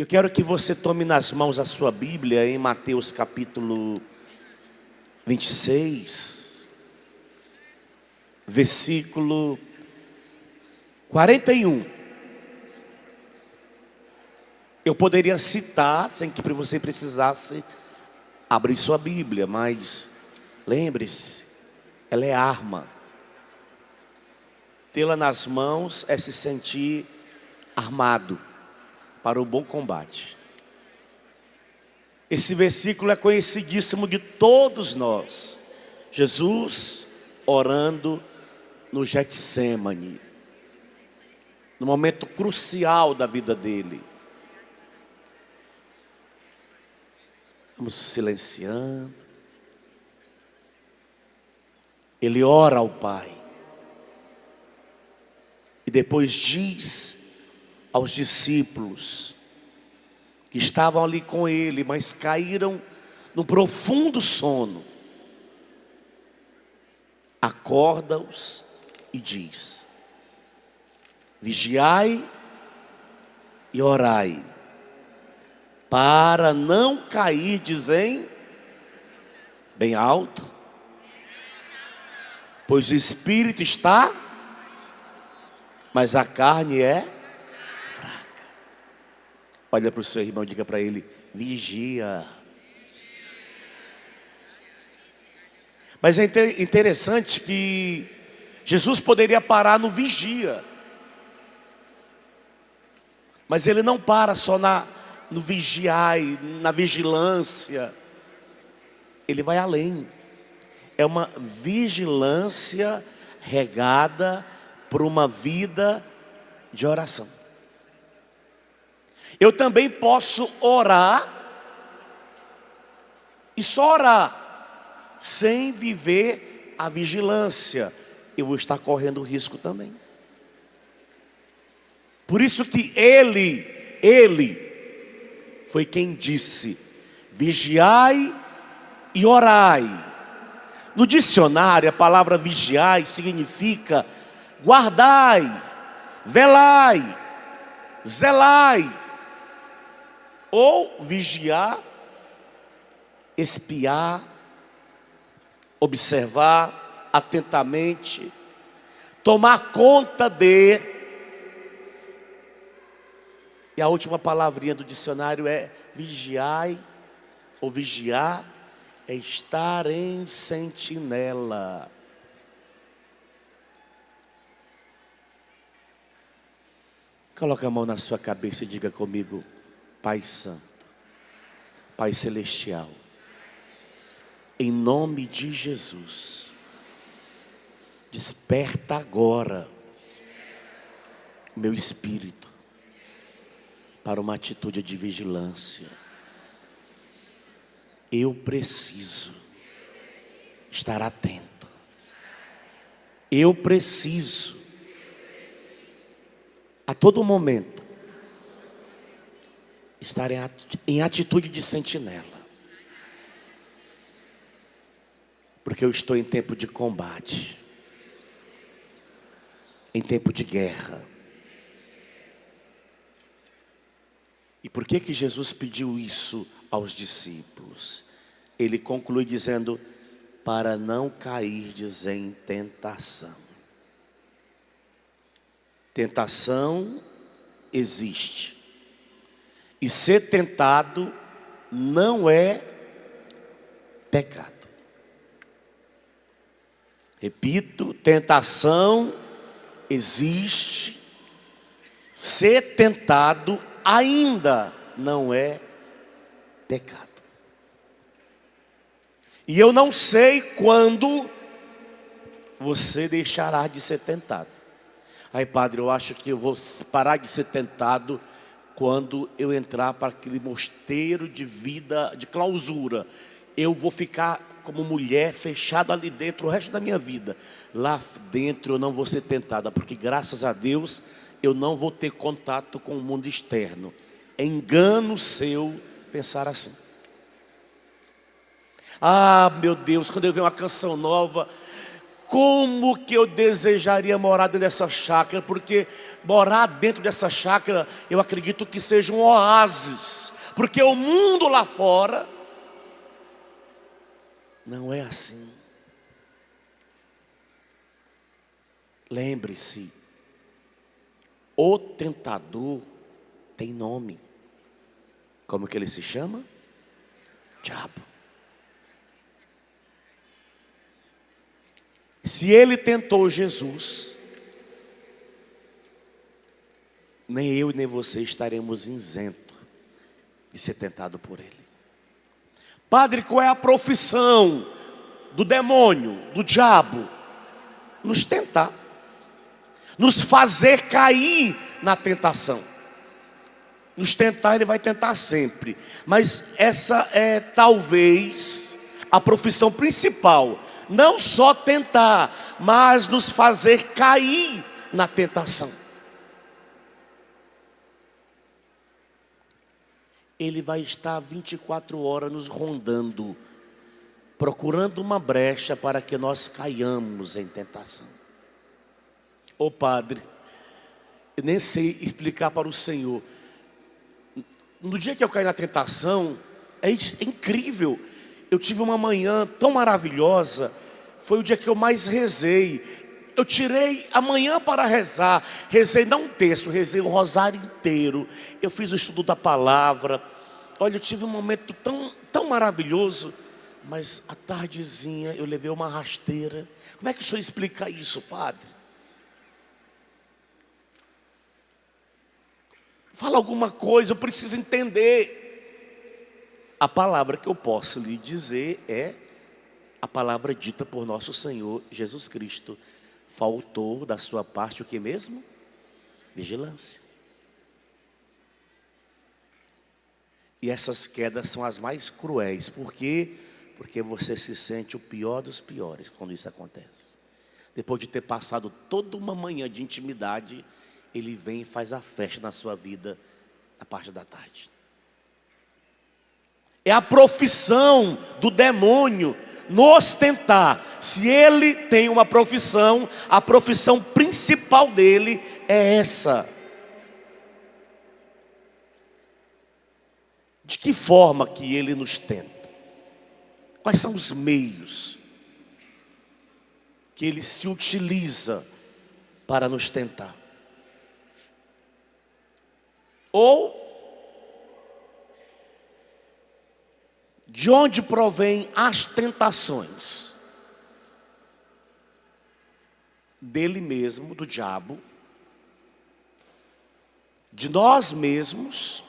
Eu quero que você tome nas mãos a sua Bíblia em Mateus capítulo 26, versículo 41. Eu poderia citar sem que você precisasse abrir sua Bíblia, mas lembre-se, ela é arma. Tê-la nas mãos é se sentir armado para o bom combate. Esse versículo é conhecidíssimo de todos nós. Jesus orando no Getsêmani, no momento crucial da vida dele. Vamos silenciando. Ele ora ao Pai. E depois diz aos discípulos que estavam ali com ele, mas caíram num profundo sono. Acorda-os e diz: vigiai e orai, para não cairdes em, bem alto, pois o espírito está, mas a carne é fraca. Olha para o seu irmão e diga para ele: vigia. Mas é interessante que Jesus poderia parar no vigia, mas ele não para só no vigiar, na vigilância. Ele vai além. É uma vigilância regada por uma vida de oração. Eu também posso orar e só orar sem viver a vigilância. Eu vou estar correndo risco também. Por isso que ele foi quem disse: vigiai e orai. No dicionário, a palavra vigiai significa guardai, velai, zelai. Ou vigiar, espiar, observar atentamente, tomar conta de. E a última palavrinha do dicionário é vigiai, ou vigiar, é estar em sentinela. Coloque a mão na sua cabeça e diga comigo: Pai Santo, Pai Celestial, em nome de Jesus, desperta agora meu espírito para uma atitude de vigilância. Eu preciso estar atento. Eu preciso, a todo momento, estar em atitude de sentinela. Porque eu estou em tempo de combate, em tempo de guerra. E por que Jesus pediu isso aos discípulos? Ele conclui dizendo: para não cairdes em tentação. Tentação existe. E ser tentado não é pecado. Repito, tentação existe. Ser tentado ainda não é pecado. E eu não sei quando você deixará de ser tentado. Aí, padre, eu acho que eu vou parar de ser tentado quando eu entrar para aquele mosteiro de vida, de clausura. Eu vou ficar como mulher fechada ali dentro o resto da minha vida. Lá dentro eu não vou ser tentada, porque graças a Deus eu não vou ter contato com o mundo externo. É engano seu pensar assim. Ah, meu Deus, quando eu ver uma canção nova, como que eu desejaria morar dentro dessa chácara, porque morar dentro dessa chácara, eu acredito que seja um oásis, porque o mundo lá fora não é assim. Lembre-se, o tentador tem nome. Como que ele se chama? Diabo. Se ele tentou Jesus, nem eu nem você estaremos isentos de ser tentado por ele. Padre, qual é a profissão do demônio, do diabo? Nos tentar, nos fazer cair na tentação. Nos tentar, ele vai tentar sempre. Mas essa é talvez a profissão principal. Não só tentar, mas nos fazer cair na tentação. Ele vai estar 24 horas nos rondando, procurando uma brecha para que nós caiamos em tentação. Ô Padre, eu nem sei explicar para o Senhor. No dia que eu caí na tentação, é incrível. Eu tive uma manhã tão maravilhosa. Foi o dia que eu mais rezei. Eu tirei a manhã para rezar. Rezei não um texto, rezei o rosário inteiro. Eu fiz o estudo da palavra. Olha, eu tive um momento tão maravilhoso. Mas à tardezinha eu levei uma rasteira. Como é que o senhor explica isso, Padre? Fala alguma coisa, eu preciso entender. A palavra que eu posso lhe dizer é a palavra dita por nosso Senhor Jesus Cristo. Faltou da sua parte o que mesmo? Vigilância. E essas quedas são as mais cruéis. Por quê? Porque você se sente o pior dos piores quando isso acontece. Depois de ter passado toda uma manhã de intimidade, ele vem e faz a festa na sua vida a parte da tarde. É a profissão do demônio nos tentar. Se ele tem uma profissão, a profissão principal dele é essa. De que forma que ele nos tenta? Quais são os meios que ele se utiliza para nos tentar? Ou de onde provém as tentações? Dele mesmo, do diabo, de nós mesmos,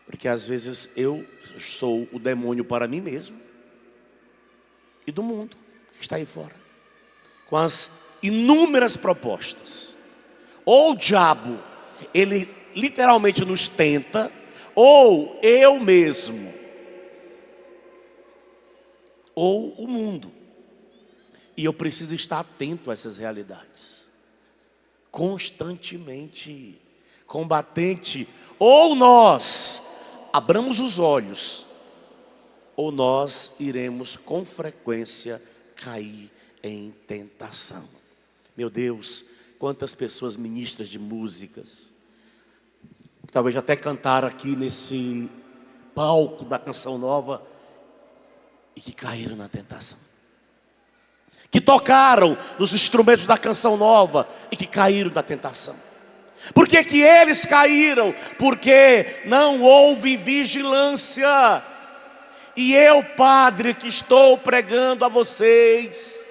porque às vezes eu sou o demônio para mim mesmo, e do mundo que está aí fora, com as inúmeras propostas. Ou o diabo, ele literalmente nos tenta, ou eu mesmo, ou o mundo. E eu preciso estar atento a essas realidades, constantemente, combatente. Ou nós abramos os olhos, ou nós iremos com frequência cair em tentação. Meu Deus, quantas pessoas ministras de músicas, talvez até cantaram aqui nesse palco da Canção Nova, e que caíram na tentação. Que tocaram nos instrumentos da Canção Nova e que caíram na tentação. Por que que eles caíram? Porque não houve vigilância. E eu, Padre, que estou pregando a vocês,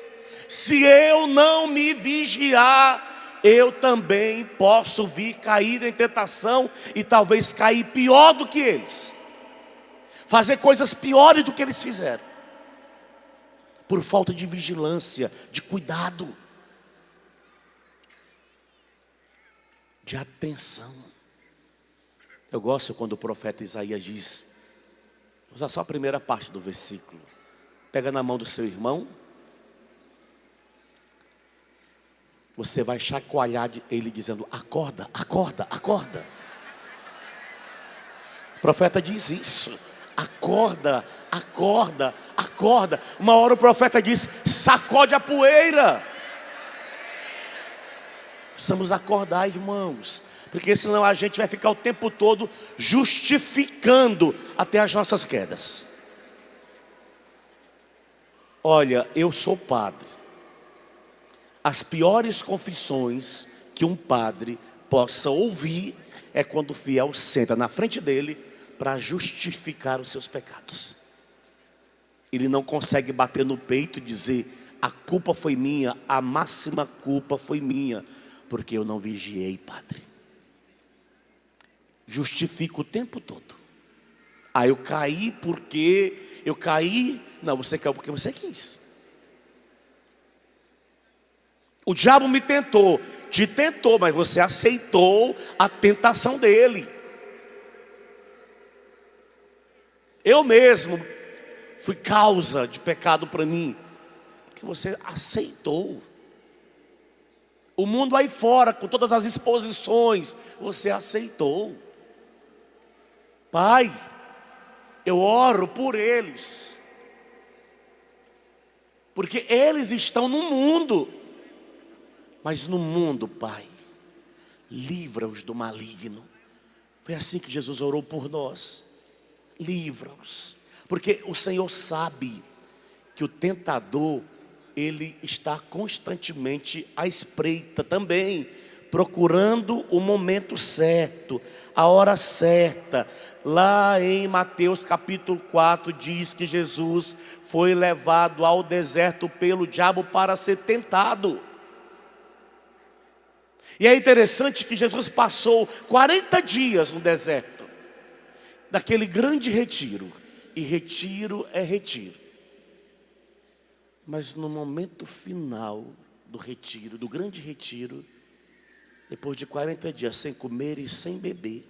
se eu não me vigiar, eu também posso vir cair em tentação e talvez cair pior do que eles. Fazer coisas piores do que eles fizeram. Por falta de vigilância, de cuidado, de atenção. Eu gosto quando o profeta Isaías diz, vou usar só a primeira parte do versículo. Pega na mão do seu irmão, você vai chacoalhar ele dizendo, acorda, acorda, acorda. O profeta diz isso, acorda, acorda, acorda. Acorda. Uma hora o profeta disse: sacode a poeira. Precisamos acordar, irmãos, porque senão a gente vai ficar o tempo todo justificando até as nossas quedas. Olha, eu sou padre. As piores confissões que um padre possa ouvir é quando o fiel senta na frente dele para justificar os seus pecados. Ele não consegue bater no peito e dizer: a culpa foi minha, a máxima culpa foi minha, porque eu não vigiei, padre. Justifica o tempo todo. Ah, eu caí porque eu caí. Não, você caiu porque você quis. O diabo me tentou. Te tentou, mas você aceitou a tentação dele. Eu mesmo fui causa de pecado para mim, porque você aceitou. O mundo aí fora, com todas as exposições, você aceitou. Pai, eu oro por eles, porque eles estão no mundo. Mas no mundo, Pai, livra-os do maligno. Foi assim que Jesus orou por nós. Livra-os, porque o Senhor sabe que o tentador, ele está constantemente à espreita também, procurando o momento certo, a hora certa. Lá em Mateus capítulo 4 diz que Jesus foi levado ao deserto pelo diabo para ser tentado. E é interessante que Jesus passou 40 dias no deserto, daquele grande retiro. E retiro é retiro. Mas no momento final do retiro, do grande retiro, depois de 40 dias sem comer e sem beber,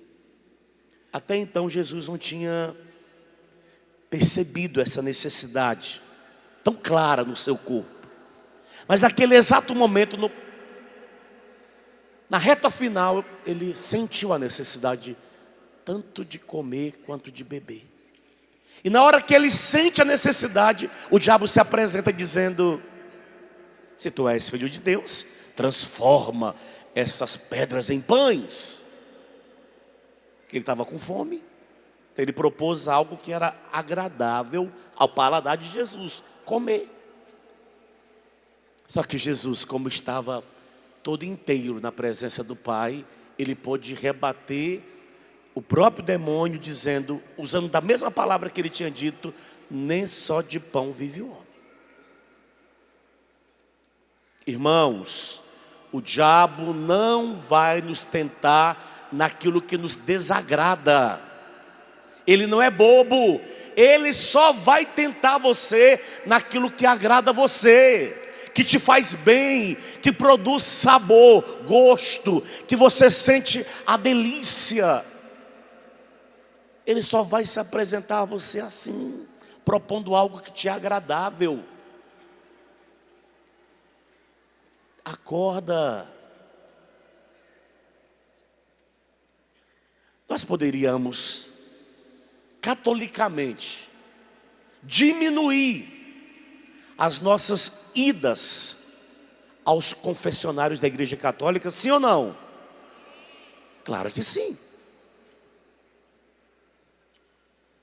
até então Jesus não tinha percebido essa necessidade tão clara no seu corpo. Mas naquele exato momento, na reta final, ele sentiu a necessidade tanto de comer quanto de beber. E na hora que ele sente a necessidade, o diabo se apresenta dizendo: se tu és filho de Deus, transforma essas pedras em pães. Ele estava com fome, então ele propôs algo que era agradável ao paladar de Jesus: comer. Só que Jesus, como estava todo inteiro na presença do Pai, ele pôde rebater o próprio demônio, dizendo, usando da mesma palavra que ele tinha dito: nem só de pão vive o homem. Irmãos, o diabo não vai nos tentar naquilo que nos desagrada. Ele não é bobo. Ele só vai tentar você naquilo que agrada você, que te faz bem, que produz sabor, gosto, que você sente a delícia. Ele só vai se apresentar a você assim, propondo algo que te é agradável. Acorda. Nós poderíamos, catolicamente, diminuir as nossas idas aos confessionários da Igreja Católica, sim ou não? Claro que sim.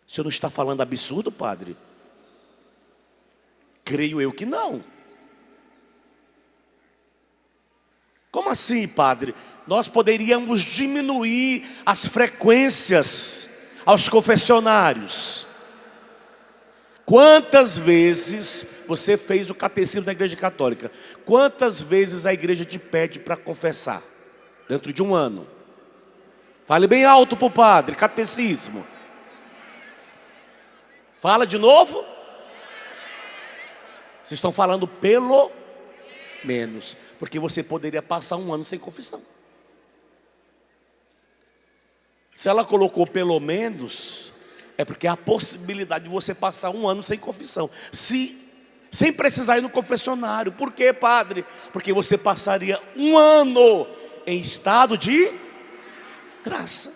O senhor não está falando absurdo, padre? Creio eu que não. Como assim, padre? Nós poderíamos diminuir as frequências aos confessionários. Quantas vezes você fez o catecismo da Igreja Católica? Quantas vezes a igreja te pede para confessar? Dentro de um ano. Fale bem alto para o padre: catecismo. Fala de novo. Vocês estão falando pelo menos, porque você poderia passar um ano sem confissão. Se ela colocou pelo menos, é porque há a possibilidade de você passar um ano sem confissão, sem precisar ir no confessionário. Por quê, padre? Porque você passaria um ano em estado de graça.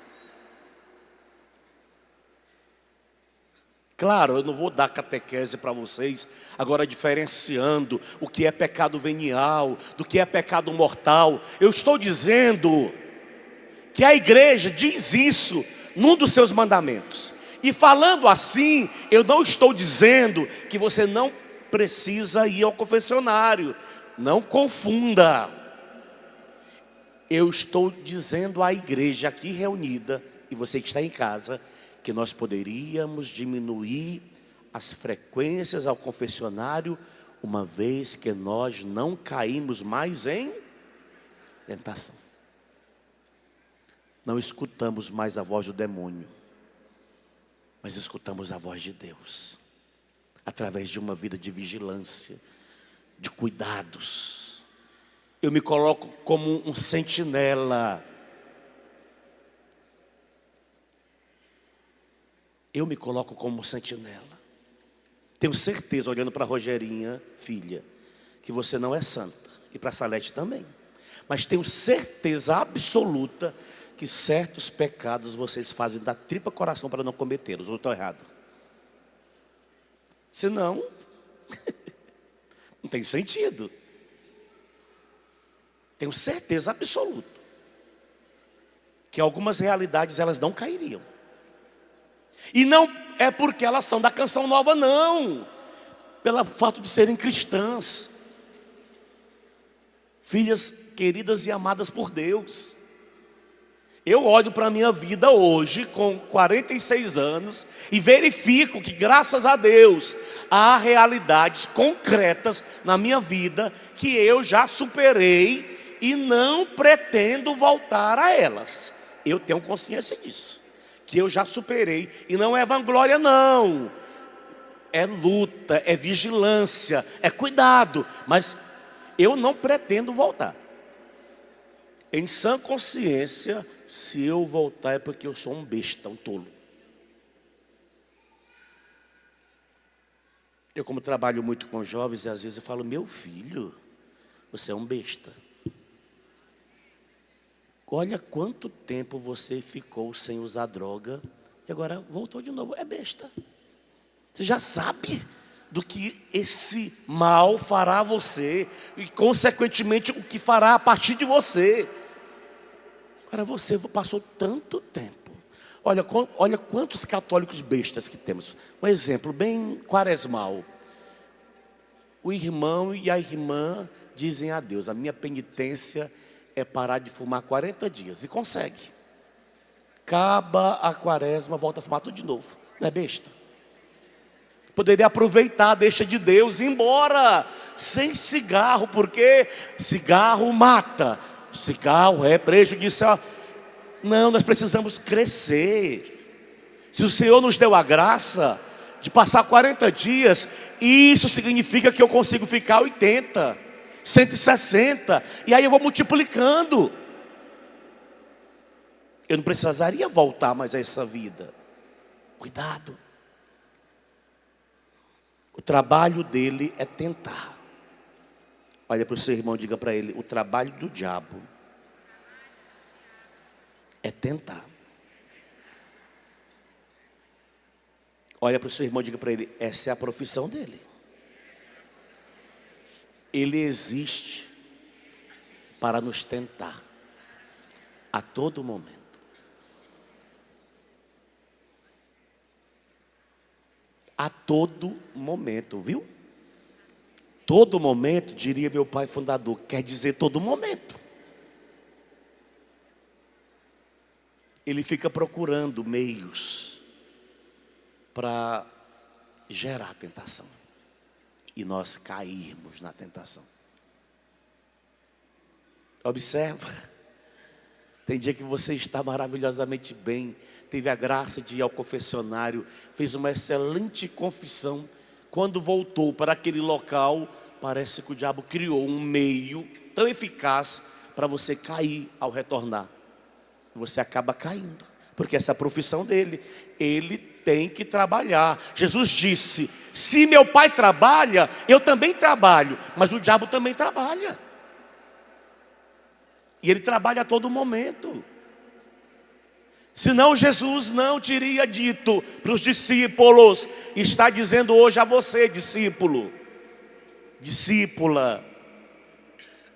Claro, eu não vou dar catequese para vocês, agora diferenciando o que é pecado venial, do que é pecado mortal. Eu estou dizendo que a igreja diz isso num dos seus mandamentos. E falando assim, eu não estou dizendo que você não precisa ir ao confessionário. Não confunda. Eu estou dizendo à igreja aqui reunida, e você que está em casa, que nós poderíamos diminuir as frequências ao confessionário, uma vez que nós não caímos mais em tentação. Não escutamos mais a voz do demônio, mas escutamos a voz de Deus, através de uma vida de vigilância, de cuidados. Eu me coloco como um sentinela. Eu me coloco como sentinela. Tenho certeza, olhando para a Rogerinha, filha, que você não é santa. E para a Salete também. Mas tenho certeza absoluta que certos pecados vocês fazem da tripa coração para não cometê-los. Ou estou errado? Senão, não tem sentido. Tenho certeza absoluta que algumas realidades elas não cairiam. E não é porque elas são da canção nova, não. Pelo fato de serem cristãs. Filhas queridas e amadas por Deus. Eu olho para a minha vida hoje, com 46 anos, e verifico que, graças a Deus, há realidades concretas na minha vida que eu já superei e não pretendo voltar a elas. Eu tenho consciência disso. Que eu já superei, e não é vanglória não, é luta, é vigilância, é cuidado, mas eu não pretendo voltar. Em sã consciência, se eu voltar é porque eu sou um besta, um tolo. Eu, como trabalho muito com jovens, e às vezes eu falo: meu filho, você é um besta. Olha quanto tempo você ficou sem usar droga e agora voltou de novo. É besta. Você já sabe do que esse mal fará a você e, consequentemente, o que fará a partir de você. Agora você passou tanto tempo. Olha quantos católicos bestas que temos. Um exemplo bem quaresmal. O irmão e a irmã dizem a Deus: a minha penitência é parar de fumar 40 dias. E consegue. Acaba a quaresma, volta a fumar tudo de novo. Não é besta? Poderia aproveitar, deixa de Deus e ir embora. Sem cigarro, porque cigarro mata. Cigarro é prejudicial. Não, nós precisamos crescer. Se o Senhor nos deu a graça de passar 40 dias, isso significa que eu consigo ficar 80, 160, e aí eu vou multiplicando. Eu não precisaria voltar mais a essa vida. Cuidado. O trabalho dele é tentar. Olha para o seu irmão e diga para ele: o trabalho do diabo é tentar. Olha para o seu irmão e diga para ele: essa é a profissão dele. Ele existe para nos tentar a todo momento. A todo momento, viu? Todo momento, diria meu pai fundador, quer dizer todo momento. Ele fica procurando meios para gerar tentação e nós cairmos na tentação. Observa, tem dia que você está maravilhosamente bem, teve a graça de ir ao confessionário, fez uma excelente confissão. Quando voltou para aquele local, parece que o diabo criou um meio tão eficaz para você cair ao retornar. Você acaba caindo, porque essa é a profissão dele. Ele tem que trabalhar. Jesus disse: se meu pai trabalha, eu também trabalho. Mas o diabo também trabalha. E ele trabalha a todo momento. Senão Jesus não teria dito para os discípulos, está dizendo hoje a você, discípulo, discípula: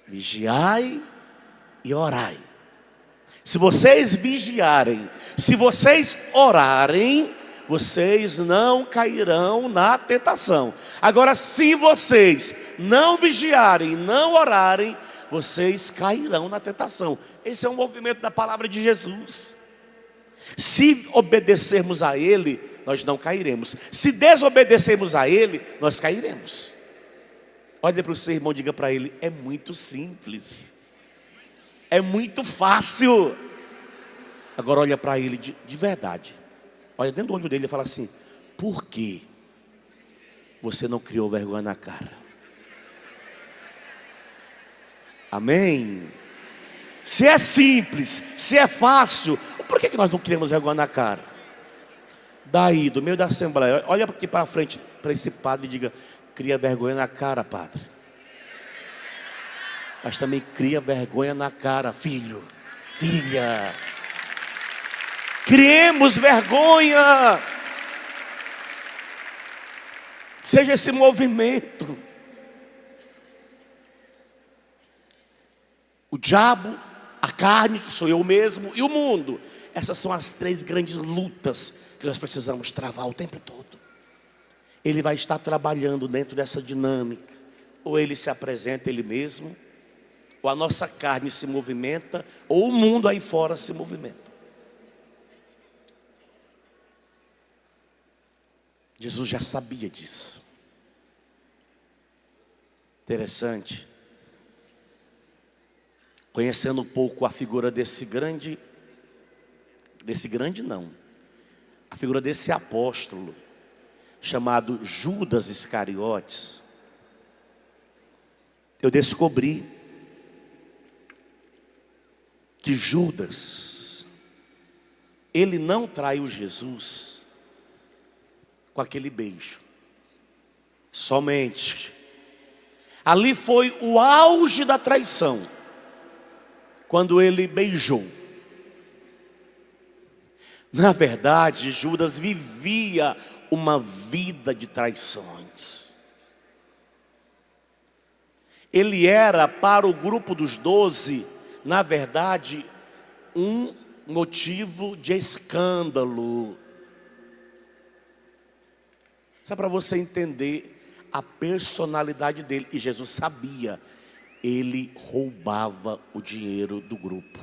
vigiai e orai. Se vocês vigiarem, se vocês orarem, vocês não cairão na tentação. Agora, se vocês não vigiarem, não orarem, vocês cairão na tentação. Esse é um movimento da palavra de Jesus. Se obedecermos a Ele, nós não cairemos. Se desobedecermos a Ele, nós cairemos. Olha para o seu irmão e diga para ele: é muito simples, é muito fácil. Agora olha para ele de verdade, olha dentro do olho dele e fala assim: por que você não criou vergonha na cara? Amém? Se é simples, se é fácil, por que nós não criamos vergonha na cara? Daí, do meio da assembleia, olha aqui para frente, para esse padre e diga: cria vergonha na cara, padre. Mas também cria vergonha na cara, filho, filha. Criemos vergonha. Seja esse movimento. O diabo, a carne, que sou eu mesmo, e o mundo. Essas são as três grandes lutas que nós precisamos travar o tempo todo. Ele vai estar trabalhando dentro dessa dinâmica. Ou ele se apresenta ele mesmo, ou a nossa carne se movimenta, ou o mundo aí fora se movimenta. Jesus já sabia disso. Interessante. Conhecendo um pouco a figura a figura desse apóstolo, chamado Judas Iscariotes, eu descobri que Judas, ele não traiu Jesus com aquele beijo, somente. Ali foi o auge da traição, quando ele beijou. Na verdade, Judas vivia uma vida de traições. Ele era para o grupo dos 12, na verdade, um motivo de escândalo. Só para você entender a personalidade dele. E Jesus sabia, ele roubava o dinheiro do grupo.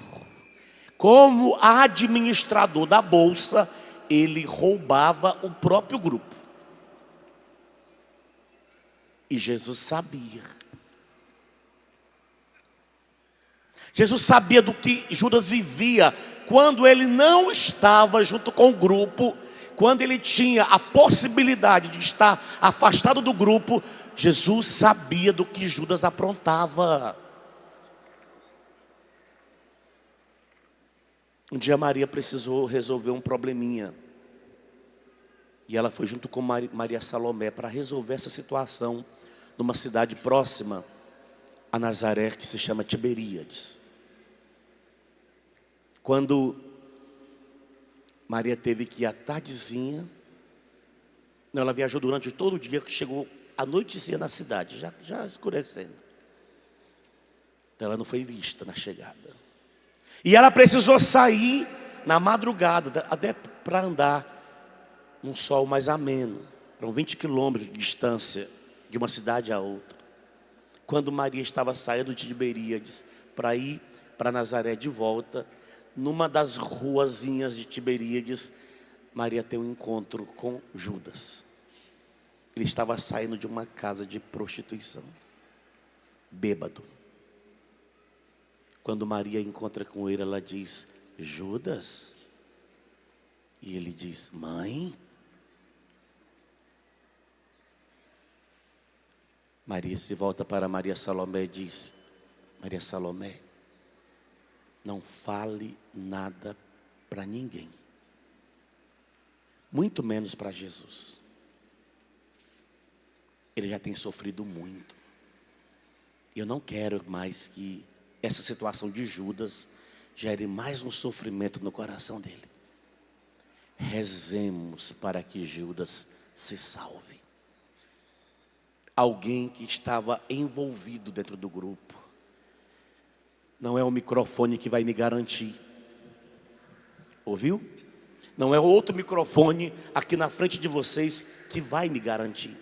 Como administrador da bolsa, ele roubava o próprio grupo. E Jesus sabia. Jesus sabia do que Judas vivia quando ele não estava junto com o grupo, quando ele tinha a possibilidade de estar afastado do grupo. Jesus sabia do que Judas aprontava. Um dia Maria precisou resolver um probleminha. E ela foi junto com Maria Salomé para resolver essa situação numa cidade próxima a Nazaré, que se chama Tiberíades. Quando Maria teve que ir à tardezinha, ela viajou durante todo o dia, que chegou à noitezinha na cidade, já escurecendo. Então ela não foi vista na chegada. E ela precisou sair na madrugada, até para andar num sol mais ameno. Eram 20 quilômetros de distância de uma cidade a outra. Quando Maria estava saindo de Tiberíades para ir para Nazaré de volta, numa das ruazinhas de Tiberíades, Maria tem um encontro com Judas. Ele estava saindo de uma casa de prostituição, bêbado. Quando Maria encontra com ele, ela diz: Judas? E ele diz: mãe? Maria se volta para Maria Salomé e diz: Maria Salomé, não fale nada para ninguém, muito menos para Jesus. Ele já tem sofrido muito. Eu não quero mais que essa situação de Judas gere mais um sofrimento no coração dele. rezemos para que Judas se salve. Alguém que estava envolvido dentro do grupo. Não é o microfone que vai me garantir. Ouviu? Não é outro microfone aqui na frente de vocês que vai me garantir.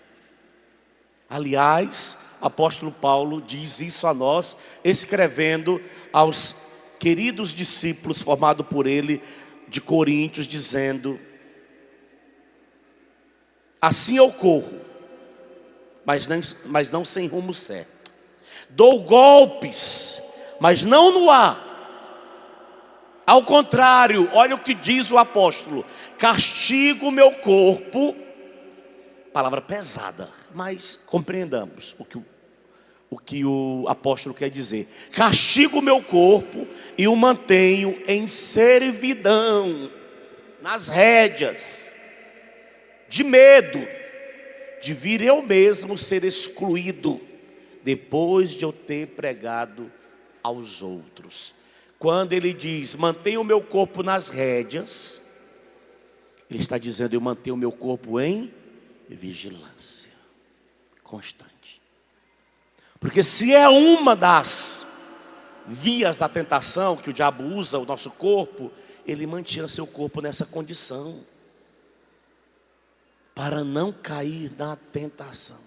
Aliás, o apóstolo Paulo diz isso a nós, escrevendo aos queridos discípulos formados por ele de Coríntios, dizendo: assim eu corro, mas não sem rumo certo. Dou golpes, mas não no ar. Ao contrário, olha o que diz o apóstolo: castigo o meu corpo. Palavra pesada, mas compreendamos o que o apóstolo quer dizer. Castigo o meu corpo e o mantenho em servidão, nas rédeas, de medo de vir eu mesmo ser excluído, depois de eu ter pregado aos outros. Quando ele diz, mantenha o meu corpo nas rédeas, ele está dizendo, eu mantenho o meu corpo em vigilância constante. Porque se é uma das vias da tentação que o diabo usa o nosso corpo, ele mantinha seu corpo nessa condição, para não cair na tentação.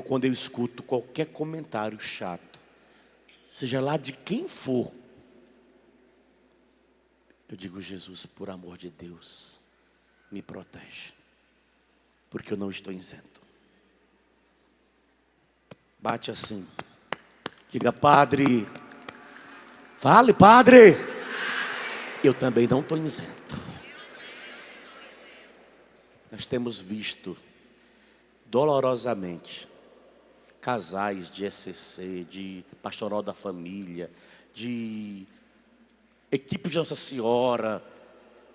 Quando eu escuto qualquer comentário chato, seja lá de quem for, eu digo, Jesus, por amor de Deus, me protege, porque eu não estou isento. Bate assim, diga, Padre, fale, Padre, eu também não estou isento. Nós temos visto dolorosamente casais de ECC, de pastoral da família, de equipe de Nossa Senhora,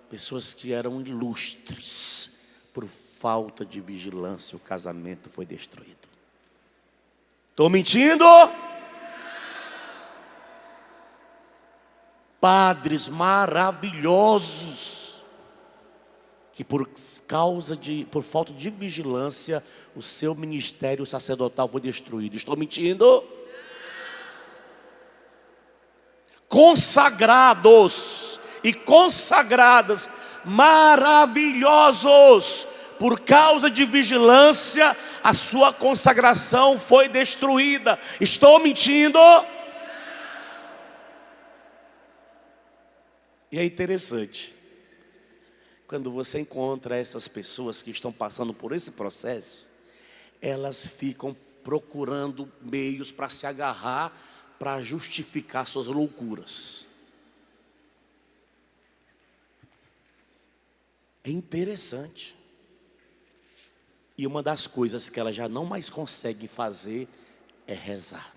pessoas que eram ilustres, por falta de vigilância, o casamento foi destruído. Estou mentindo? Padres maravilhosos, que por falta de vigilância, o seu ministério sacerdotal foi destruído. Estou mentindo? Consagrados e consagradas, maravilhosos, por causa de vigilância, a sua consagração foi destruída. Estou mentindo? E é interessante, quando você encontra essas pessoas que estão passando por esse processo, elas ficam procurando meios para se agarrar, para justificar suas loucuras. É interessante. E uma das coisas que elas já não mais conseguem fazer é rezar.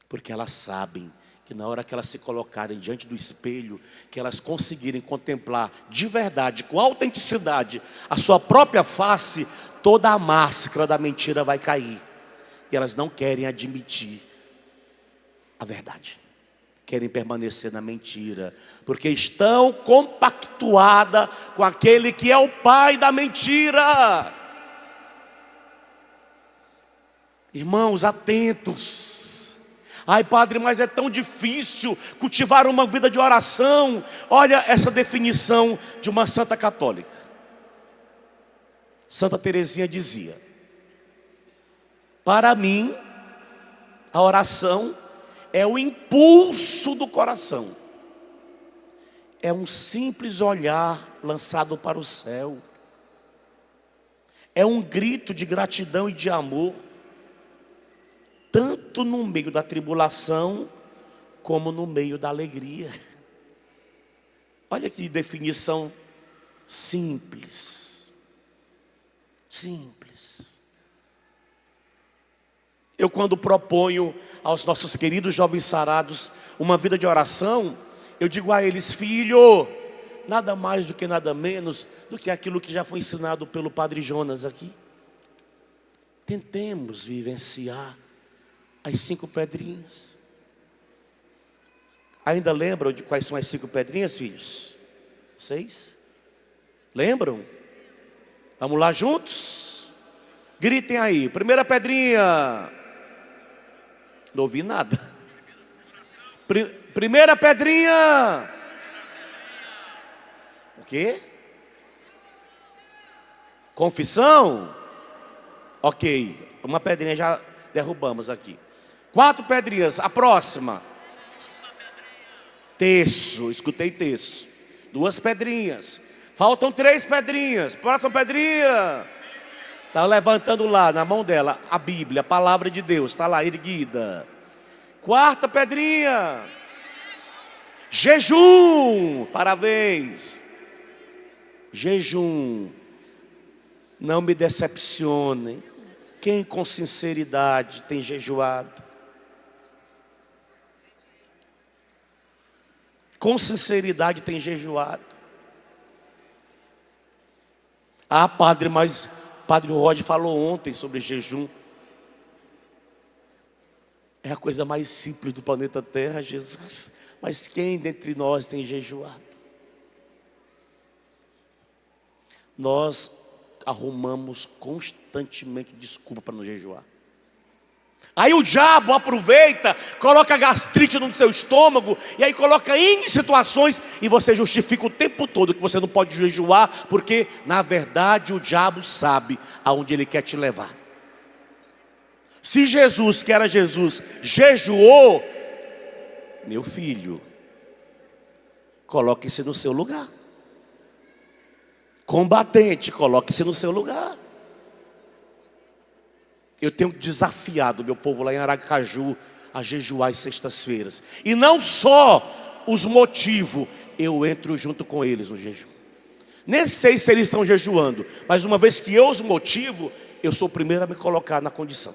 Porque elas sabem que na hora que elas se colocarem diante do espelho, que elas conseguirem contemplar de verdade, com autenticidade, a sua própria face, toda a máscara da mentira vai cair. E elas não querem admitir a verdade. Querem permanecer na mentira, porque estão compactuadas com aquele que é o pai da mentira. Irmãos, atentos. Ai, Padre, mas é tão difícil cultivar uma vida de oração. Olha essa definição de uma santa católica. Santa Teresinha dizia: para mim, a oração é o impulso do coração. É um simples olhar lançado para o céu. É um grito de gratidão e de amor, tanto no meio da tribulação, como no meio da alegria. Olha que definição simples. Simples. Eu, quando proponho aos nossos queridos jovens sarados uma vida de oração, eu digo a eles: filho, nada mais do que nada menos do que aquilo que já foi ensinado pelo Padre Jonas aqui. Tentemos vivenciar as 5 pedrinhas. Ainda lembram de quais são as 5 pedrinhas, filhos? 6? Lembram? Vamos lá juntos? Gritem aí. Primeira pedrinha. Não ouvi nada. Primeira pedrinha. O quê? Confissão? Ok. Uma pedrinha já derrubamos aqui. 4 pedrinhas. A próxima. Terço. Escutei terço. 2 pedrinhas. Faltam 3 pedrinhas. Próxima pedrinha. Está levantando lá na mão dela a Bíblia, a palavra de Deus. Está lá erguida. 4ª pedrinha. Jejum. Parabéns. Jejum. Não me decepcionem. Quem com sinceridade tem jejuado? Com sinceridade tem jejuado. Ah, padre, mas Padre Roger falou ontem sobre jejum. É a coisa mais simples do planeta Terra, Jesus. Mas quem dentre nós tem jejuado? Nós arrumamos constantemente desculpa para não jejuar. Aí o diabo aproveita, coloca gastrite no seu estômago, e aí coloca em situações, e você justifica o tempo todo que você não pode jejuar, porque na verdade o diabo sabe aonde ele quer te levar. Se Jesus, que era Jesus, jejuou, meu filho, coloque-se no seu lugar. Combatente, coloque-se no seu lugar. Eu tenho desafiado meu povo lá em Aracaju a jejuar às sextas-feiras. E não só os motivo, eu entro junto com eles no jejum. Nem sei se eles estão jejuando, mas uma vez que eu os motivo, eu sou o primeiro a me colocar na condição.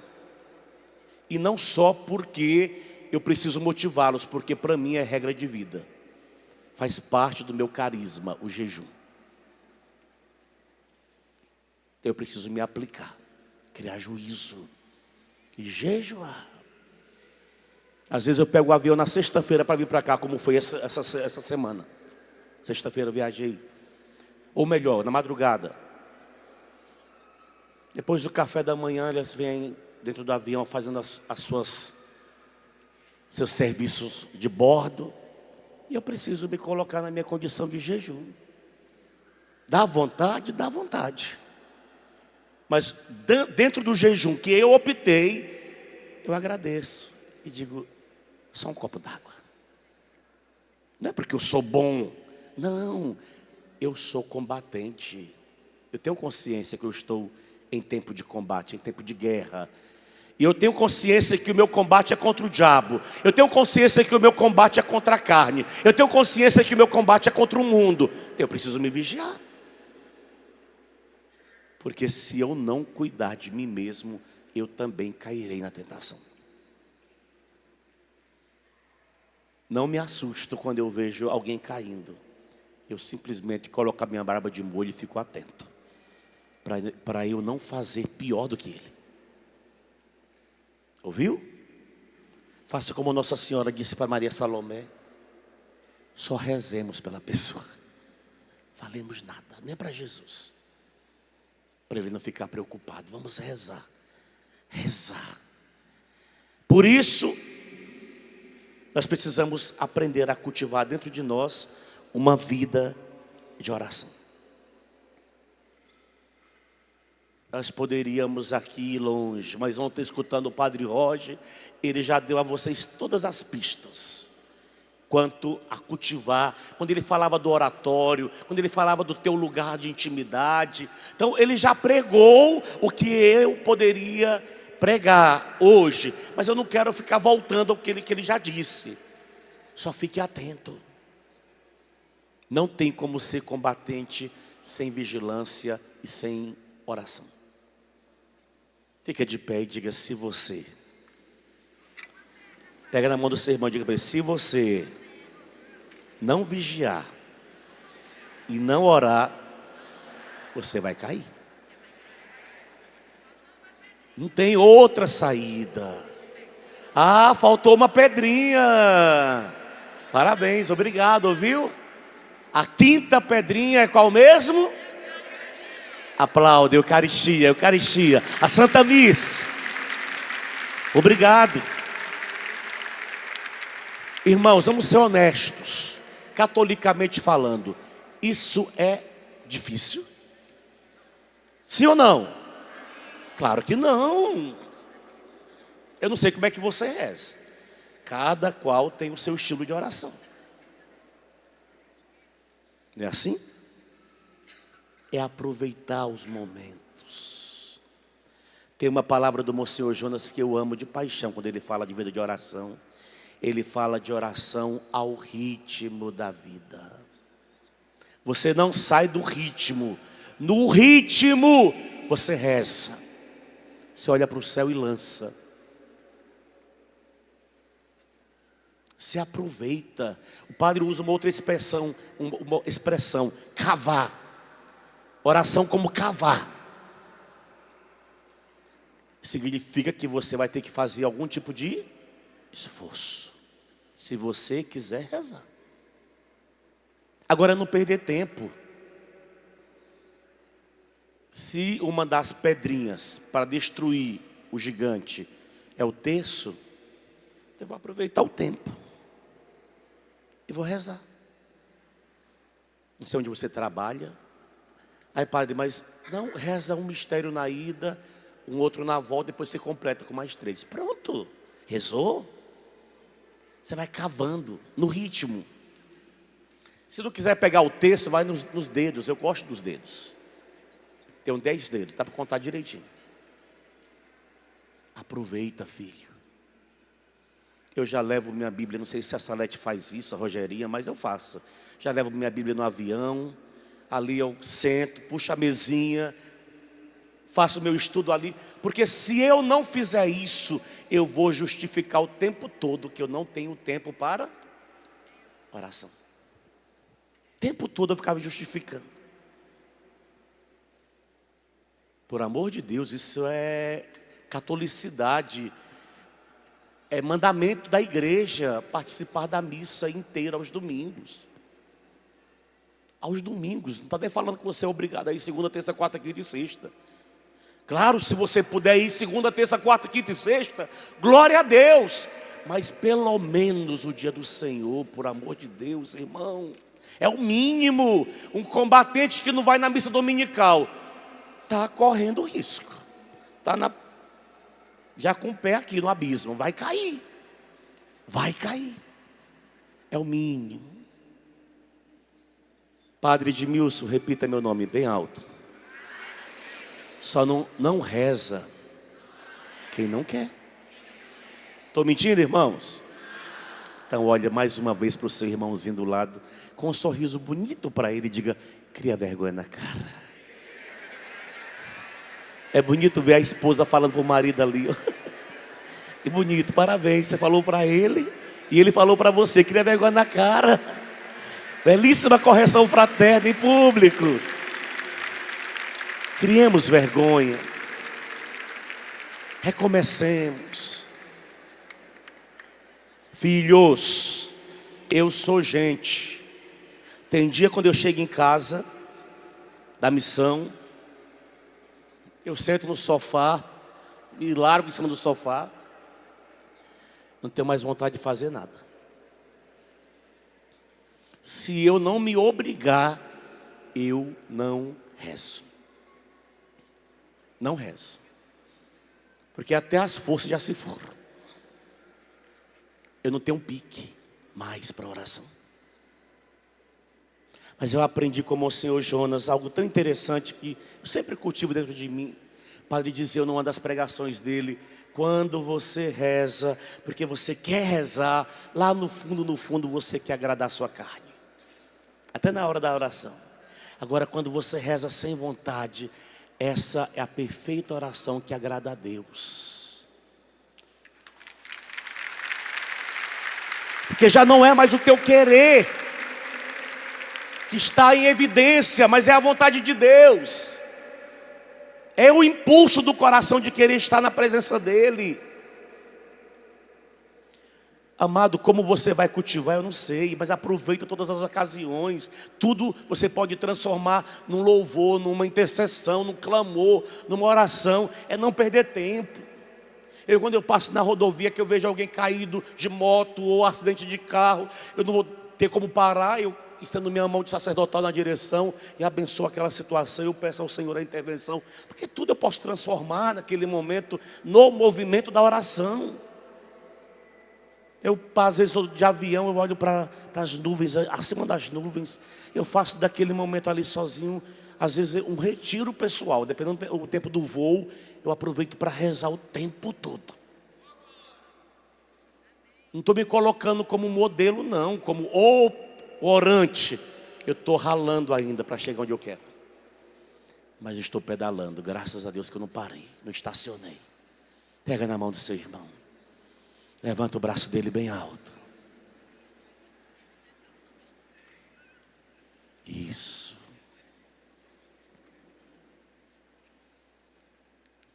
E não só porque eu preciso motivá-los, porque para mim é regra de vida. Faz parte do meu carisma, o jejum. Eu preciso me aplicar, criar juízo e jejuar. Às vezes eu pego o avião na sexta-feira para vir para cá, como foi essa semana. Sexta-feira eu viajei. Ou melhor, na madrugada. Depois do café da manhã, eles vêm dentro do avião fazendo seus serviços de bordo. E eu preciso me colocar na minha condição de jejum. Dá vontade? Dá vontade. Mas dentro do jejum que eu optei, eu agradeço e digo, só um copo d'água. Não é porque eu sou bom, não, eu sou combatente. Eu tenho consciência que eu estou em tempo de combate, em tempo de guerra. E eu tenho consciência que o meu combate é contra o diabo. Eu tenho consciência que o meu combate é contra a carne. Eu tenho consciência que o meu combate é contra o mundo. Eu preciso me vigiar. Porque se eu não cuidar de mim mesmo, eu também cairei na tentação. Não me assusto quando eu vejo alguém caindo. Eu simplesmente coloco a minha barba de molho e fico atento. Para eu não fazer pior do que ele. Ouviu? Faça como Nossa Senhora disse para Maria Salomé. Só rezemos pela pessoa. Falemos nada, nem para Jesus. Para ele não ficar preocupado. Vamos rezar. Rezar. Por isso, nós precisamos aprender a cultivar dentro de nós uma vida de oração. Nós poderíamos aqui ir longe, mas ontem escutando o Padre Roger, ele já deu a vocês todas as pistas quanto a cultivar, quando ele falava do oratório, quando ele falava do teu lugar de intimidade. Então ele já pregou o que eu poderia pregar hoje, mas eu não quero ficar voltando ao que ele já disse. Só fique atento. Não tem como ser combatente sem vigilância e sem oração. Fica de pé e diga: se você. Pega na mão do seu irmão e diga para ele: se você não vigiar e não orar, você vai cair. Não tem outra saída. Ah, faltou uma pedrinha. Parabéns, obrigado, ouviu? A quinta pedrinha é qual mesmo? Aplaude, Eucaristia, Eucaristia. A Santa Missa. Obrigado. Irmãos, vamos ser honestos. Catolicamente falando, isso é difícil? Sim ou não? Claro que não. Eu não sei como é que você reza. Cada qual tem o seu estilo de oração. Não é assim? É aproveitar os momentos. Tem uma palavra do Monsenhor Jonas que eu amo de paixão quando ele fala de vida de oração. Ele fala de oração ao ritmo da vida. Você não sai do ritmo. No ritmo você reza. Você olha para o céu e lança. Se aproveita. O padre usa uma outra expressão, cavar. Oração como cavar. Significa que você vai ter que fazer algum tipo de esforço, se você quiser rezar. Agora, não perder tempo. Se uma das pedrinhas para destruir o gigante é o terço, eu vou aproveitar o tempo e vou rezar. Não sei onde você trabalha. Aí, padre, mas não, reza um mistério na ida, um outro na volta, depois você completa com mais 3. Pronto, rezou. Você vai cavando no ritmo. Se não quiser pegar o texto, vai nos dedos. Eu gosto dos dedos. Tenho 10 dedos, dá para contar direitinho. Aproveita, filho. Eu já levo minha Bíblia, não sei se a Salete faz isso, a Rogerinha, mas eu faço. Já levo minha Bíblia no avião, ali eu sento, puxo a mesinha, faço meu estudo ali. Porque se eu não fizer isso, eu vou justificar o tempo todo que eu não tenho tempo para oração. O tempo todo eu ficava justificando. Por amor de Deus, isso é catolicidade. É mandamento da igreja participar da missa inteira aos domingos. Aos domingos, não está nem falando que você é obrigado a ir segunda, terça, quarta, quinta e sexta. Claro, se você puder ir segunda, terça, quarta, quinta e sexta, glória a Deus. Mas pelo menos o dia do Senhor, por amor de Deus, irmão, é o mínimo. Um combatente que não vai na missa dominical está correndo risco. Está já com o pé aqui no abismo. Vai cair. Vai cair. É o mínimo. Padre Edmilson, repita meu nome bem alto. Só não reza quem não quer. Estou mentindo, irmãos? Então olha mais uma vez para o seu irmãozinho do lado, com um sorriso bonito para ele, e diga: cria vergonha na cara. É bonito ver a esposa falando para o marido ali, ó. Que bonito, parabéns, você falou para ele e ele falou para você, cria vergonha na cara. Belíssima correção fraterna em público. Criemos vergonha. Recomecemos. Filhos, eu sou gente. Tem dia quando eu chego em casa da missão, eu sento no sofá, me largo em cima do sofá, não tenho mais vontade de fazer nada. Se eu não me obrigar, eu não rezo. Não rezo. Porque até as forças já se foram. Eu não tenho um pique mais para oração. Mas eu aprendi com o Senhor Jonas algo tão interessante que eu sempre cultivo dentro de mim. O padre dizia numa das pregações dele: quando você reza, porque você quer rezar, lá no fundo você quer agradar a sua carne. Até na hora da oração. Agora, quando você reza sem vontade, essa é a perfeita oração que agrada a Deus. Porque já não é mais o teu querer que está em evidência, mas é a vontade de Deus. É o impulso do coração de querer estar na presença dEle. Amado, como você vai cultivar, eu não sei, mas aproveita todas as ocasiões. Tudo você pode transformar num louvor, numa intercessão, num clamor, numa oração. É não perder tempo. Quando eu passo na rodovia, que eu vejo alguém caído de moto ou acidente de carro, eu não vou ter como parar. Eu estendo minha mão de sacerdotal na direção e abençoo aquela situação. Eu peço ao Senhor a intervenção, porque tudo eu posso transformar naquele momento no movimento da oração. Eu, às vezes, de avião, eu olho para as nuvens, acima das nuvens. Eu faço daquele momento ali sozinho, às vezes, um retiro pessoal. Dependendo do tempo do voo, eu aproveito para rezar o tempo todo. Não estou me colocando como modelo, não, como o orante. Eu estou ralando ainda para chegar onde eu quero. Mas estou pedalando, graças a Deus que eu não parei, não estacionei. Pega na mão do seu irmão. Levanta o braço dele bem alto. Isso.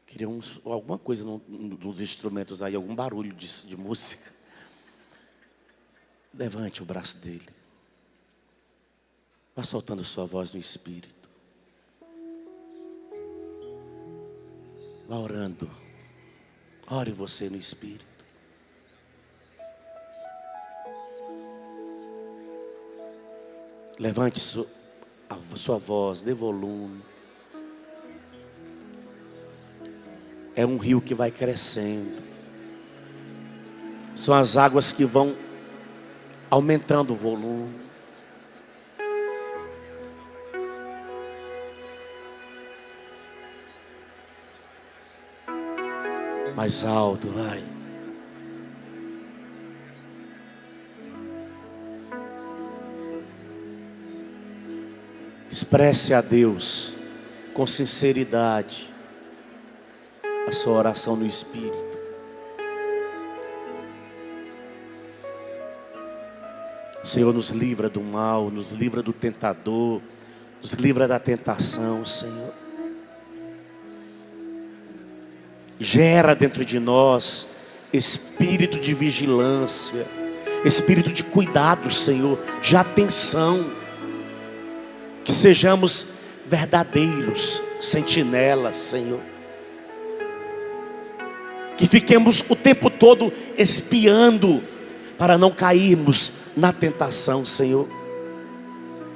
Queria alguma coisa nos instrumentos aí, algum barulho de música. Levante o braço dele. Vá soltando sua voz no Espírito. Vá orando. Ore você no Espírito. Levante a sua voz, dê volume. É um rio que vai crescendo. São as águas que vão aumentando o volume. Mais alto, vai. Expresse a Deus com sinceridade a sua oração no Espírito. Senhor, nos livra do mal, nos livra do tentador, nos livra da tentação, Senhor. Gera dentro de nós espírito de vigilância, espírito de cuidado, Senhor, de atenção. Que sejamos verdadeiros sentinelas, Senhor. Que fiquemos o tempo todo espiando para não cairmos na tentação, Senhor.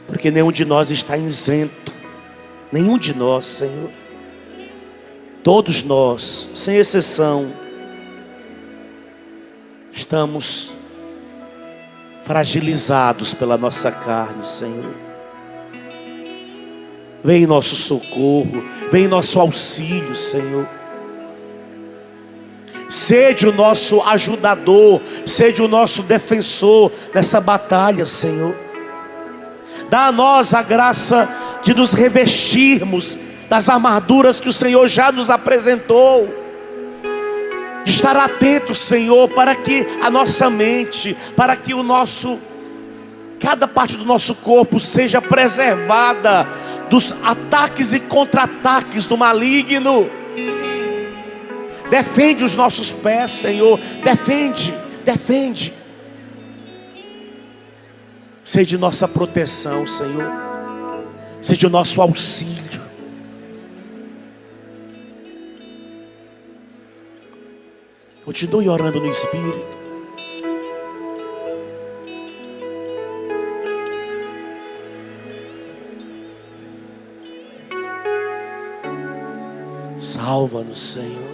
Porque nenhum de nós está isento. Nenhum de nós, Senhor. Todos nós, sem exceção, estamos fragilizados pela nossa carne, Senhor. Vem em nosso socorro, vem em nosso auxílio, Senhor. Sede o nosso ajudador, sede o nosso defensor nessa batalha, Senhor. Dá a nós a graça de nos revestirmos das armaduras que o Senhor já nos apresentou. De estar atento, Senhor, para que a nossa mente, para que cada parte do nosso corpo seja preservada dos ataques e contra-ataques do maligno. Defende os nossos pés, Senhor. Defende. Seja nossa proteção, Senhor. Seja o nosso auxílio. Continue orando no Espírito. Salva-nos, Senhor.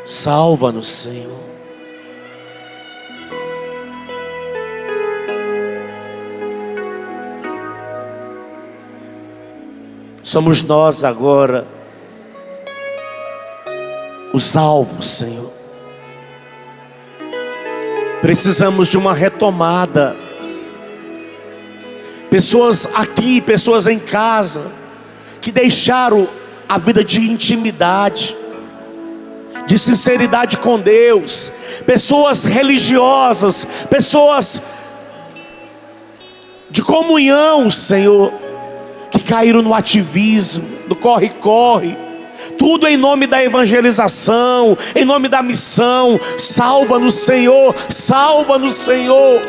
Salva-nos, Senhor. Somos nós agora os alvos, Senhor. Precisamos de uma retomada. Pessoas aqui, pessoas em casa, que deixaram a vida de intimidade, de sinceridade com Deus. Pessoas religiosas, pessoas de comunhão, Senhor, que caíram no ativismo, no corre-corre. Tu tudo em nome da evangelização, em nome da missão. Salva-nos, Senhor, salva-nos, Senhor.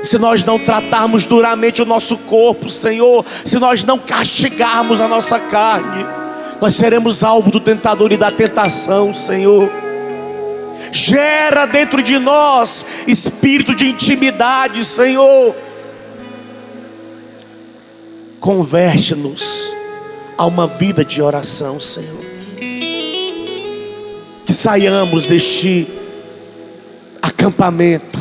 Se nós não tratarmos duramente o nosso corpo, Senhor, se nós não castigarmos a nossa carne, nós seremos alvo do tentador e da tentação, Senhor. Gera dentro de nós espírito de intimidade, Senhor. Converte-nos a uma vida de oração, Senhor. Que saiamos deste acampamento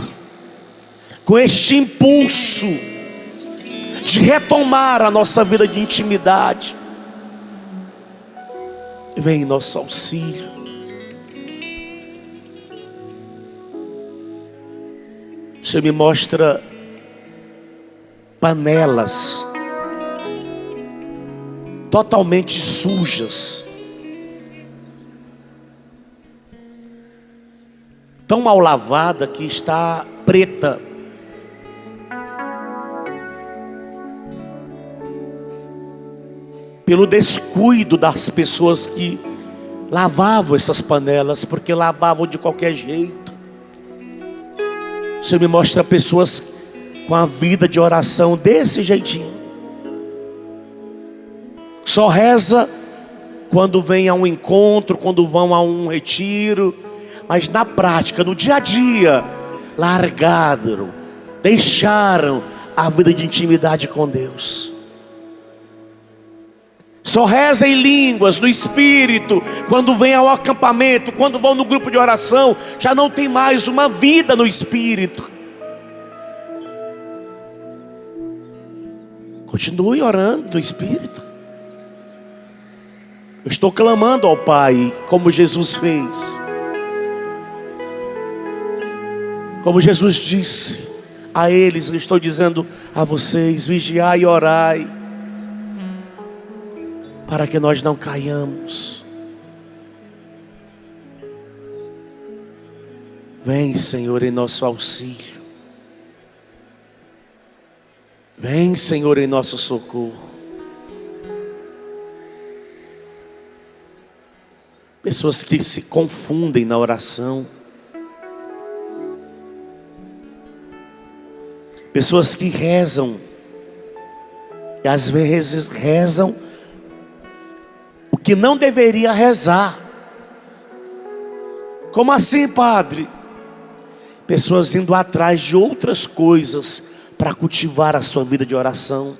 com este impulso de retomar a nossa vida de intimidade. Vem em nosso auxílio. O Senhor me mostra panelas totalmente sujas, tão mal lavada que está preta. Pelo descuido das pessoas que lavavam essas panelas, porque lavavam de qualquer jeito. O Senhor me mostra pessoas com a vida de oração desse jeitinho. Só reza quando vem a um encontro, quando vão a um retiro, mas na prática, no dia a dia, largaram, deixaram a vida de intimidade com Deus. Só reza em línguas, no Espírito, quando vem ao acampamento, quando vão no grupo de oração, já não tem mais uma vida no Espírito. Continue orando no Espírito. Eu estou clamando ao Pai, como Jesus fez. Como Jesus disse a eles, eu estou dizendo a vocês: vigiai e orai, para que nós não caiamos. Vem, Senhor, em nosso auxílio. Vem, Senhor, em nosso socorro. Pessoas que se confundem na oração. Pessoas que rezam e às vezes rezam o que não deveria rezar. Como assim, padre? Pessoas indo atrás de outras coisas para cultivar a sua vida de oração.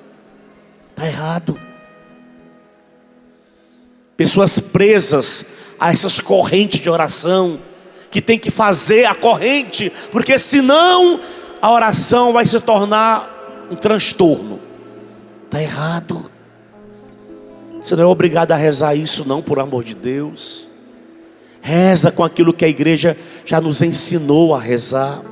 Está errado. Pessoas presas a essas correntes de oração, que tem que fazer a corrente, porque senão a oração vai se tornar um transtorno. Está errado. Você não é obrigado a rezar isso não, por amor de Deus. Reza com aquilo que a igreja já nos ensinou a rezar.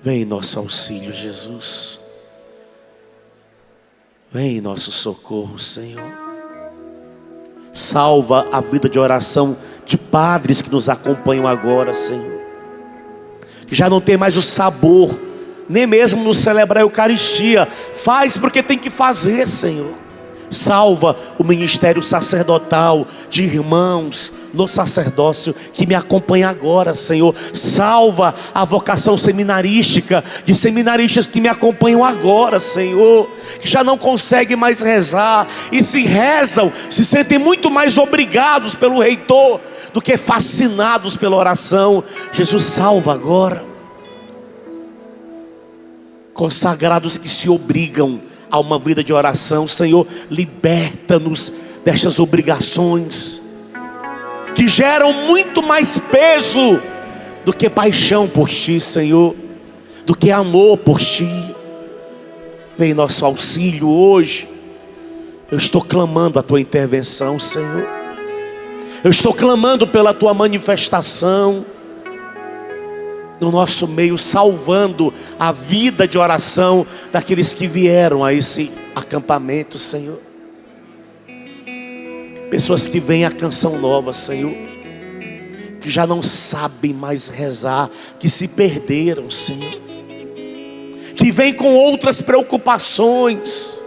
Vem em nosso auxílio, Jesus. Vem em nosso socorro, Senhor. Salva a vida de oração de padres que nos acompanham agora, Senhor. Que já não tem mais o sabor, nem mesmo no celebrar a Eucaristia. Faz porque tem que fazer, Senhor. Salva o ministério sacerdotal de irmãos no sacerdócio que me acompanha agora, Senhor. Salva a vocação seminarística de seminaristas que me acompanham agora, Senhor, que já não conseguem mais rezar, e se rezam, se sentem muito mais obrigados pelo reitor do que fascinados pela oração. Jesus, salva agora. Consagrados que se obrigam a uma vida de oração, Senhor, liberta-nos destas obrigações que geram muito mais peso do que paixão por Ti, Senhor, do que amor por Ti. Vem nosso auxílio hoje. Eu estou clamando a Tua intervenção, Senhor. Eu estou clamando pela Tua manifestação no nosso meio, salvando a vida de oração daqueles que vieram a esse acampamento, Senhor. Pessoas que vêm à Canção Nova, Senhor, que já não sabem mais rezar, que se perderam, Senhor, que vêm com outras preocupações,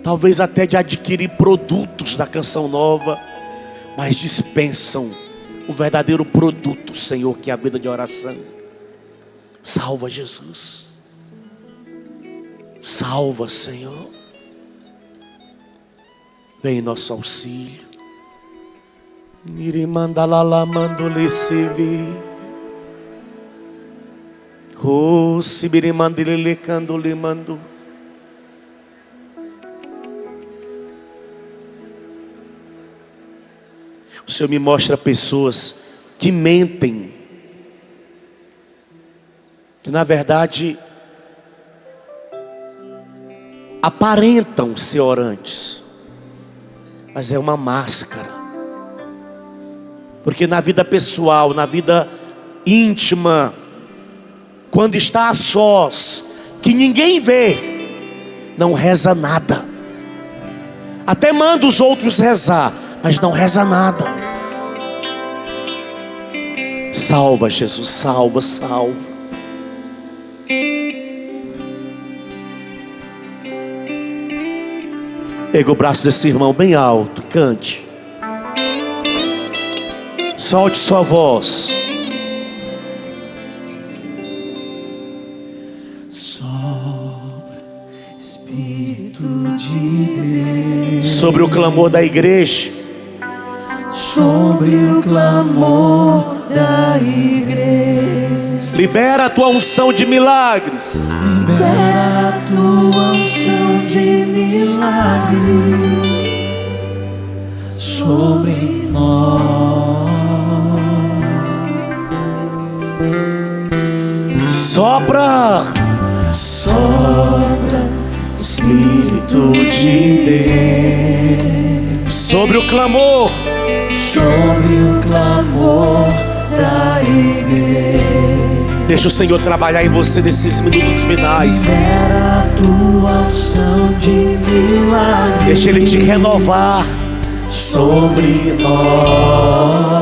talvez até de adquirir produtos da Canção Nova, mas dispensam o verdadeiro produto, Senhor, que é a vida de oração. Salva, Jesus. Salva, Senhor. Vem em nosso auxílio. Mirimandalala mandole sevi. Oh, sibirimandele candole mando. O Senhor me mostra pessoas que mentem, que na verdade aparentam ser orantes, mas é uma máscara. Porque na vida pessoal, na vida íntima, quando está a sós, que ninguém vê, não reza nada. Até manda os outros rezar, mas não reza nada. Salva, Jesus, salva, salva. Pega o braço desse irmão bem alto, cante. Solte sua voz. Sopra, Espírito de Deus, Sobre o clamor da igreja, sobre o clamor da igreja. libera a tua unção de milagres. Libera a tua unção de milagres sobre nós. Sopra, Sopra, Espírito de Deus, sobre o clamor, sobre o clamor da igreja. deixa o Senhor trabalhar em você nesses minutos finais. Libera a tua unção de milagres, Deixa Ele te renovar sobre nós.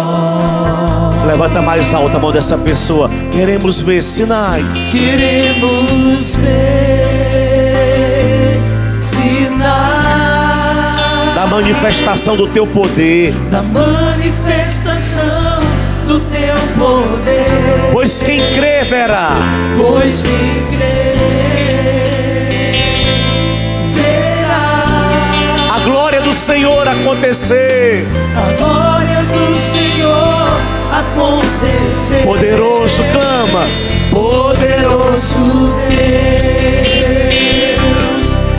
Levanta mais alta a mão dessa pessoa. Queremos ver sinais. Queremos ver sinais Da manifestação do teu poder. da manifestação do teu poder. Pois quem crê verá. Pois quem crê verá A glória do Senhor acontecer. a glória do Senhor acontecer. Poderoso, clama. Poderoso Deus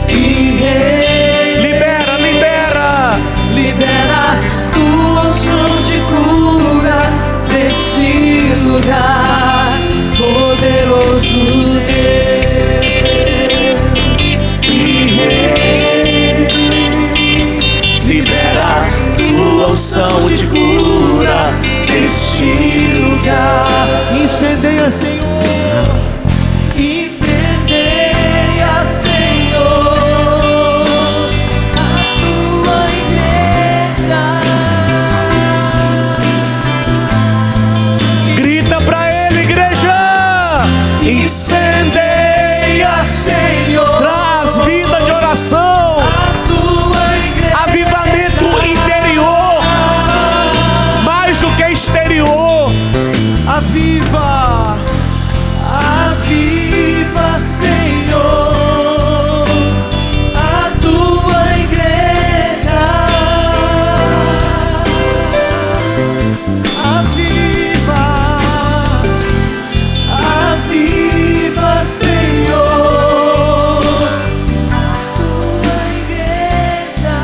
e Rei. Libera, libera. Libera tua unção de cura nesse lugar. Poderoso Deus e Rei. Libera tua unção de cura neste lugar. Incendeia, Senhor. Incendeia, Senhor, a tua igreja. Grita pra Ele, igreja. Incendeia, Senhor, Traz vida de oração. a tua igreja. Avivamento interior. Mais do que exterior. Aviva, aviva, Senhor, a tua igreja. Aviva, aviva, Senhor, a tua igreja.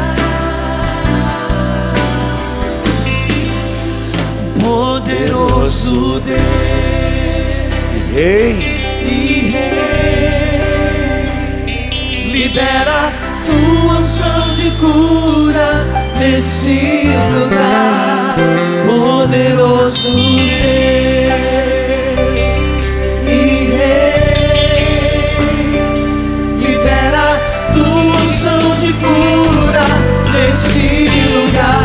Poderoso Deus Ei, e Rei, libera tua unção de cura nesse lugar. Poderoso Deus e Rei, libera tua unção de cura nesse lugar.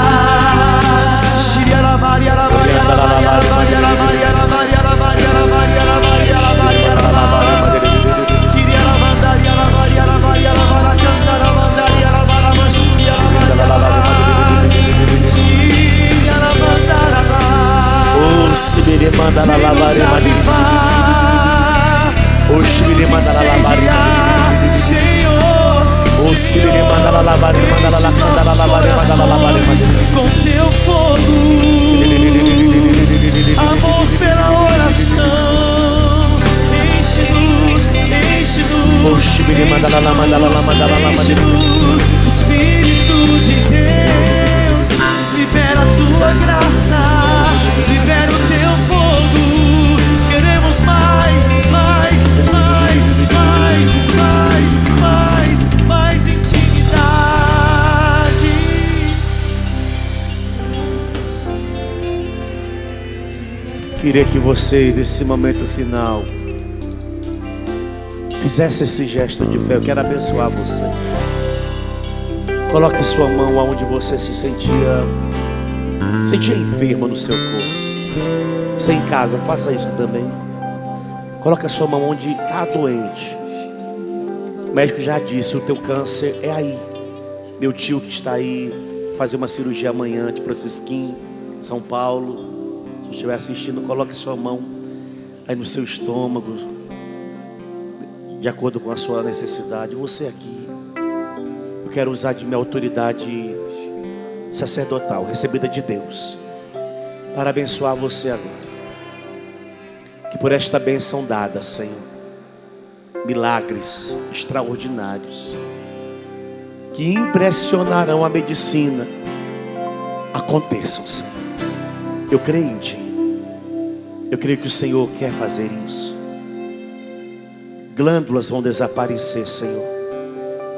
Maria, Maria, Maria, Maria, Maria, Maria, Maria, Maria, Maria, Maria, Maria, Maria, Maria, Maria, Maria, Sibiri manda la lavare mani. O Sibiri manda la lavare. O Sibiri manda la lavare, manda la lavare, manda la lavare mani. Com teu fogo, amor pela oração, enche-nos, enche-nos. O Sibiri manda la manda la manda la manda. Espírito de Deus, libera a tua graça, libera o teu fogo. Queremos mais, mais, mais, mais, mais, mais, mais intimidade. Queria que você, nesse momento final, fizesse esse gesto de fé. Eu quero abençoar você. Coloque sua mão onde você se sentia enfermo no seu corpo. Você em casa, faça isso também. Coloque a sua mão onde está doente. O médico já disse, o teu câncer é aí. Meu tio que está aí, fazer uma cirurgia amanhã de Francisquinho, São Paulo. Se você estiver assistindo, coloque sua mão aí no seu estômago, de acordo com a sua necessidade. Você aqui, eu quero usar de minha autoridade sacerdotal, recebida de Deus, para abençoar você agora. Que por esta bênção dada, Senhor, milagres extraordinários, que impressionarão a medicina, aconteçam, Senhor. Eu creio em Ti. Eu creio que o Senhor quer fazer isso. Glândulas vão desaparecer, Senhor.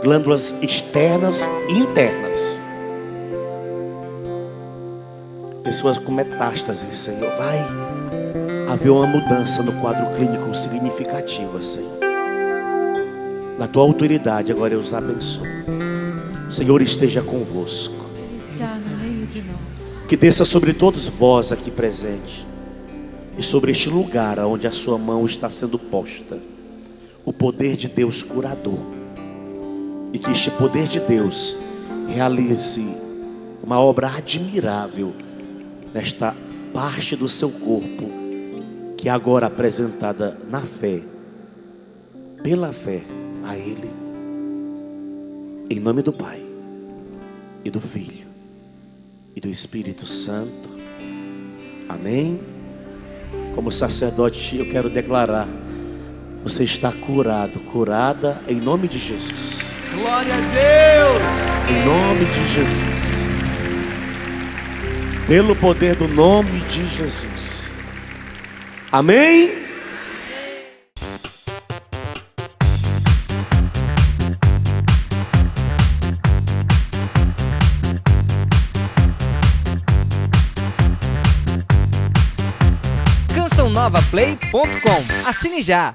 Glândulas externas e internas. Pessoas com metástase, Senhor. Vai haver uma mudança no quadro clínico significativa, Senhor. Na Tua autoridade, agora eu os abençoo. O Senhor esteja convosco. Que desça sobre todos vós aqui presentes e sobre este lugar onde a sua mão está sendo posta, o poder de Deus curador. E que este poder de Deus realize uma obra admirável nesta parte do seu corpo, que é agora apresentada na fé, pela fé a Ele, em nome do Pai, e do Filho, e do Espírito Santo. Amém. Como sacerdote, eu quero declarar: você está curado, curada, em nome de Jesus. Glória a Deus. Em nome de Jesus. Pelo poder do nome de Jesus. Amém. CançãoNovaPlay.com. Assine já.